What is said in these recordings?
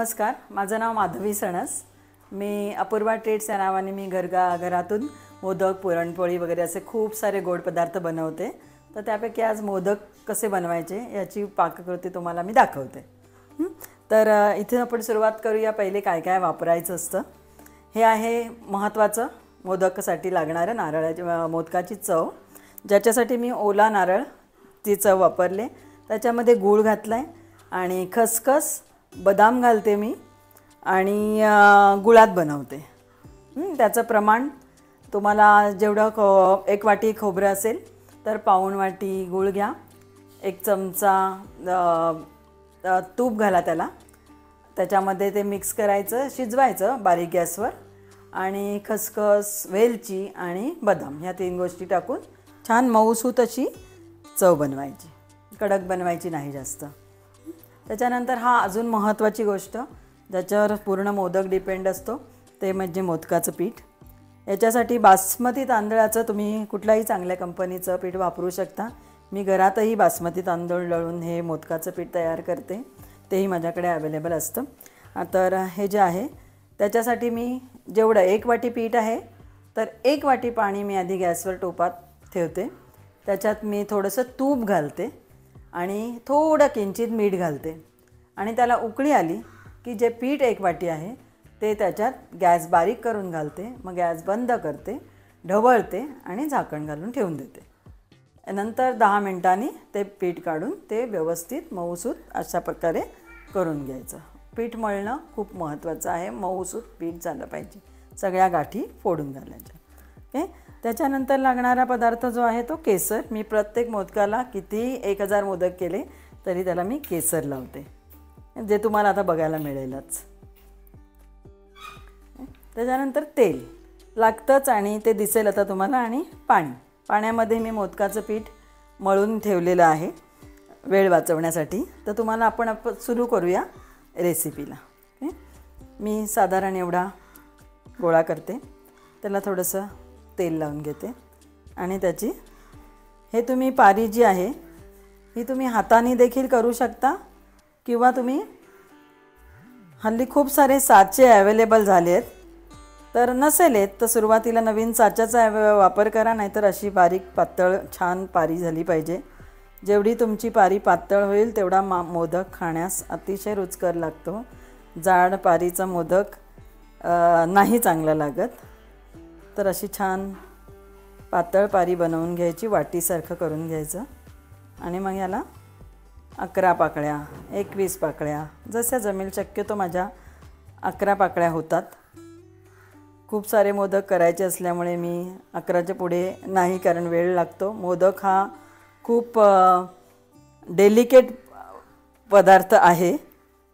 नमस्कार, माझं नाव माधवी सणस। मी अपूर्वा ट्रेड्स या नावाने मी घरातून मोदक, पुरणपोळी वगैरे असे खूप सारे गोड पदार्थ बनवते। तर त्यापैकी आज मोदक कसे बनवायचे याची पाककृती तुम्हाला मी दाखवते। तर इथे आपण सुरुवात करूया। पहिले काय काय वापरायचं असतं हे आहे महत्त्वाचं। मोदकासाठी लागणारं नारळाची मोदकाची चव, ज्याच्यासाठी मी ओला नारळ ती चव वापरले। त्याच्यामध्ये गूळ घातलाय आणि खसखस, बदाम घालते मी आणि गुळात बनवते। त्याचं प्रमाण तुम्हाला जेवढं एक वाटी खोबरं असेल तर पाऊण वाटी गूळ घ्या, एक चमचा तूप घाला त्याला, त्याच्यामध्ये ते मिक्स करायचं, शिजवायचं बारीक गॅसवर आणि खसखस, वेलची आणि बदाम ह्या तीन गोष्टी टाकून छान मऊसूत अशी चव बनवायची, कडक बनवायची नाही जास्त। त्याच्यानंतर हा अजून महत्त्वाची गोष्ट ज्याच्यावर पूर्ण मोदक डिपेंड असतो ते म्हणजे मोदकाचं पीठ। याच्यासाठी बासमती तांदळाचं तुम्ही कुठल्याही चांगल्या कंपनीचं पीठ वापरू शकता। मी घरातही बासमती तांदूळ दळून हे मोदकाचं पीठ तयार करते, तेही माझ्याकडे अवेलेबल असतं। तर हे जे आहे त्याच्यासाठी मी जेवढं एक वाटी पीठ आहे तर एक वाटी पाणी मी आधी गॅसवर टोपात ठेवते, त्याच्यात मी थोडंसं तूप घालते आणि थोडं किंचित मीठ घालते आणि त्याला उकळी आली की जे पीठ एक वाटी आहे ते त्याच्यात गॅस बारीक करून घालते, मग गॅस बंद करते, ढवळते आणि झाकण घालून ठेवून देते। नंतर 10 मिनिटांनी ते पीठ काढून ते व्यवस्थित मऊसूत अशा प्रकारे करून घ्यायचं। पीठ मळणं खूप महत्त्वाचं आहे, मऊसूत पीठ झालं पाहिजे, सगळ्या गाठी फोडून घालायच्या। ओके, त्याच्यानंतर लागणारा पदार्थ जो आहे तो केसर। मी प्रत्येक मोदकाला किती 1000 मोदक केले तरी त्याला मी केसर लावते, जे तुम्हाला आता बघायला मिळेलच। त्याच्यानंतर तेल लागतंच आणि ते दिसेल आता तुम्हाला, आणि पाण्यामध्ये मी मोदकाचं पीठ मळून ठेवलेलं आहे वेळ वाचवण्यासाठी। तर तुम्हाला आपण सुरू करूया रेसिपीला। मी साधारण एवढा गोळा करते, त्याला थोडंसं तेल लावून घेते आणि त्याची हे तुम्ही पारी जी आहे ही तुम्ही हाताने देखील करू शकता किंवा तुम्ही हल्ली खूप सारे साचे अवेलेबल झाले आहेत, तर नसेल तर सुरुवातीला नवीन साच्याचा वापर करा, नाहीतर अशी बारीक पातळ छान पारी झाली पाहिजे। जेवढी तुमची पारी पातळ होईल तेवढा मोदक खाण्यास अतिशय रुचकर लागतो। जाड पारीचा मोदक नाही चांगला लागत, तर अशी छान पातळ पारी बनवून घ्यायची, वाटीसारखं करून घ्यायचं आणि मग याला 11 पाकळ्या, 21 पाकळ्या जशा जमेल, शक्यतो माझ्या 11 पाकळ्या होतात। खूप सारे मोदक करायचे असल्यामुळे मी 11च्या पुढे नाही, कारण वेळ लागतो। मोदक हा खूप डेलिकेट पदार्थ आहे,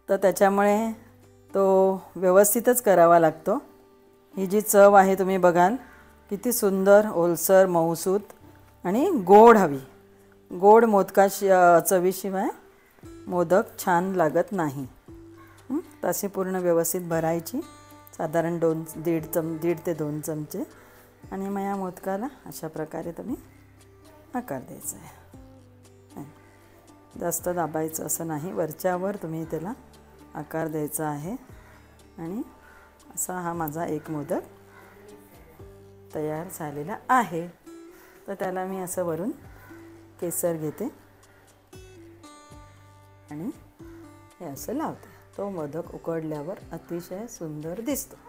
तर त्याच्यामुळे तो व्यवस्थितच करावा लागतो। ही जी चव आहे तुम्ही बघाल किती सुंदर, ओलसर, मऊसूत आणि गोड हवी। गोड चवीशिवाय मोदक छान लागत नाही। तशी पूर्ण व्यवस्थित भरायची, साधारण 1.5 ते 2 चमचे, आणि मग या मोदकाला अशा प्रकारे तुम्ही आकार द्यायचा आहे। जास्त दाबायचं असं नाही, वरच्यावर तुम्ही त्याला आकार द्यायचा आहे। आणि असा हा माझा एक मोदक तयार झालेला आहे। तर त्याला मी असं वरून केसर घेते आणि हे असं लावते, तो मोदक उकडल्यावर अतिशय सुंदर दिसतो।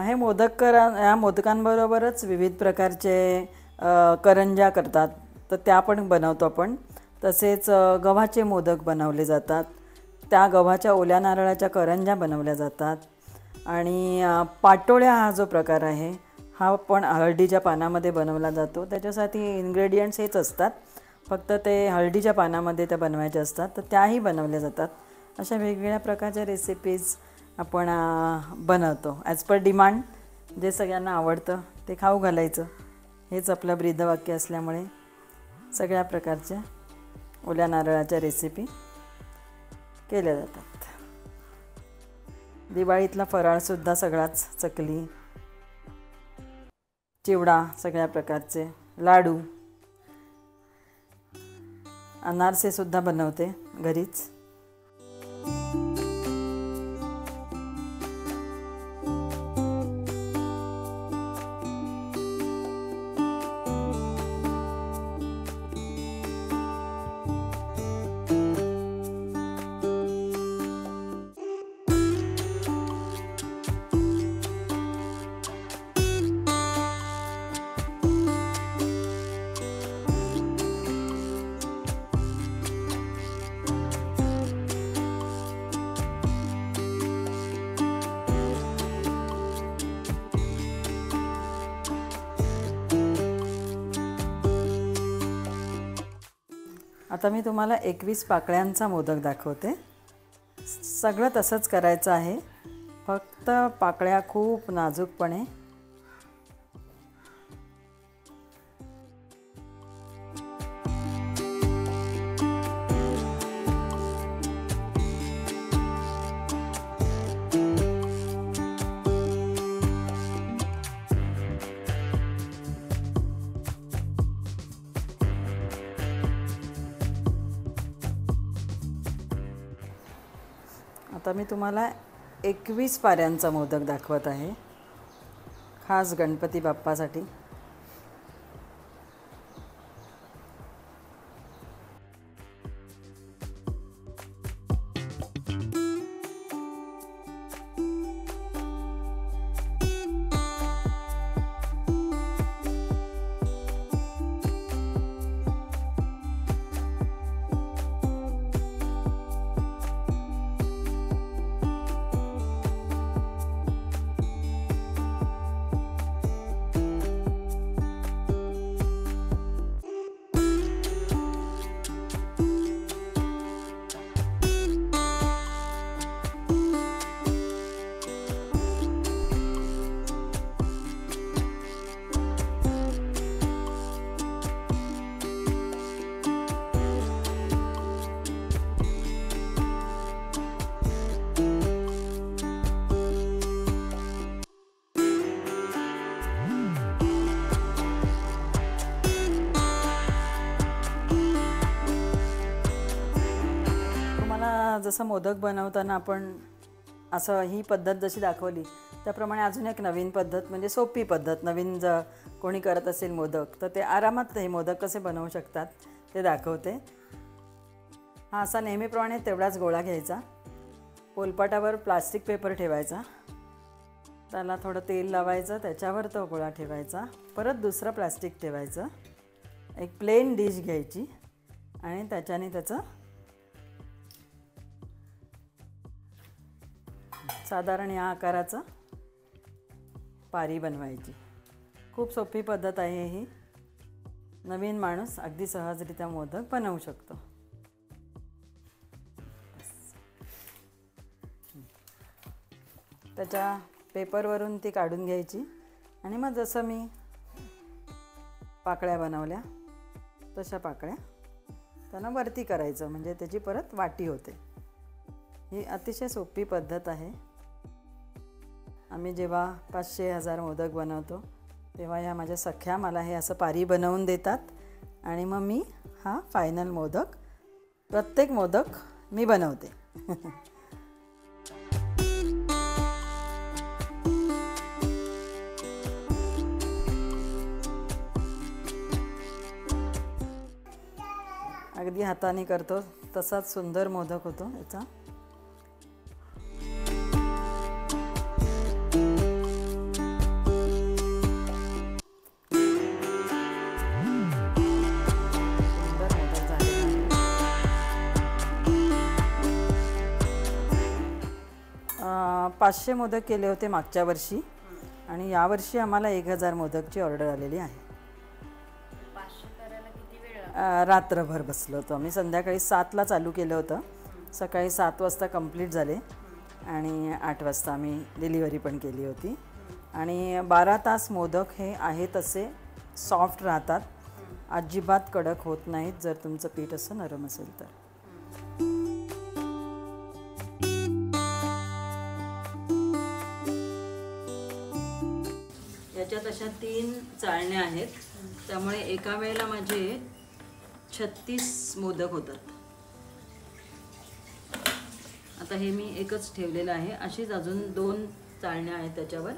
हे मोदक या मोदकांबरोबरच विविध प्रकारचे करंज्या करतात, तर त्या पण बनवतो आपण. तसेच गव्हाचे मोदक बनवले जातात, त्या गव्हाच्या ओल्या नारळाच्या करंज्या बनवल्या जातात. आणि पाटोळ्या हा जो प्रकार आहे हा पण हळदीच्या पानामध्ये बनवला जातो. त्याच्यासाठी इन्ग्रेडियंट्स हेच असतात, फक्त ते हळदीच्या पानामध्ये त्या बनवायच्या असतात, तर त्याही बनवल्या जातात. अशा वेगवेगळ्या प्रकारच्या रेसिपीज आपण बनवतो ॲज पर डिमांड. जे सगळ्यांना आवडतं ते खाऊ घालायचं, हेच आपलं ब्रीदवाक्य असल्यामुळे सगळ्या प्रकारच्या ओल्या नारळाच्या रेसिपी केल्या जातात. दिवाळीतला फराळसुद्धा सगळाच, चकली, चिवडा, सगळ्या प्रकारचे लाडू, अनारसेसुद्धा बनवते घरीच. आता मी तुम्हाला 21 पाकळ्यांचा मोदक दाखवते. सगळं तसंच करायचं आहे, फक्त पाकळ्या खूप नाजूकपणे आता मी तुम्हाला 21 पाऱ्यांचा मोदक दाखवत आहे, खास गणपती बाप्पासाठी. जसं मोदक बनवताना आपण असं ही पद्धत जशी दाखवली त्याप्रमाणे अजून एक नवीन पद्धत, म्हणजे सोपी पद्धत, नवीन कोणी करत असेल मोदक तर ते आरामात हे मोदक कसे बनवू शकतात ते दाखवते. हा असा नेहमीप्रमाणे तेवढाच गोळा घ्यायचा, पोलपाटावर प्लास्टिक पेपर ठेवायचा, त्याला थोडं तेल लावायचं, त्याच्यावर तो गोळा ठेवायचा, परत दुसरं प्लास्टिक ठेवायचं, एक प्लेन डिश घ्यायची आणि त्याच्याने त्याचं साधारण या आकाराचं पारी बनवायची. खूप सोपी पद्धत आहे ही, नवीन माणूस अगदी सहजरित्या मोदक बनवू शकतो. त्याच्या पेपरवरून ती काढून घ्यायची आणि मग जसं मी पाकळ्या बनवल्या तशा पाकळ्या त्यांना वरती करायचं, म्हणजे त्याची परत वाटी होते. ही अतिशय सोपी पद्धत आहे. आम्ही जेव्हा 500-1000 मोदक बनवतो तेव्हा ह्या माझ्या सख्या मला हे असं पारी बनवून देतात आणि मग मी हा फायनल मोदक, प्रत्येक मोदक मी बनवते. अगदी हाताने करतो तसाच सुंदर मोदक होतो याचा. 500 मोदक केले होते मागच्या वर्षी आणि यावर्षी आम्हाला 1000 मोदकची ऑर्डर आलेली आहे. 500 करायला किती वेळ लागतो? रात्रभर बसलो होतो आम्ही. संध्याकाळी 7ला चालू केलं होतं, सकाळी 7 वाजता कंप्लीट झाले आणि 8 वाजता आम्ही डिलिव्हरी पण केली होती. आणि 12 तास मोदक हे आहे तसे सॉफ्ट राहतात, अजिबात कडक होत नाहीत जर तुमचं पीठ असं नरम असेल तर. याच्यात अशा 3 चाळण्या आहेत, त्यामुळे एका वेळेला माझे 36 मोदक होतात. आता हे मी एकच ठेवलेलं आहे, अशीच अजून 2 चाळण्या आहेत त्याच्यावर.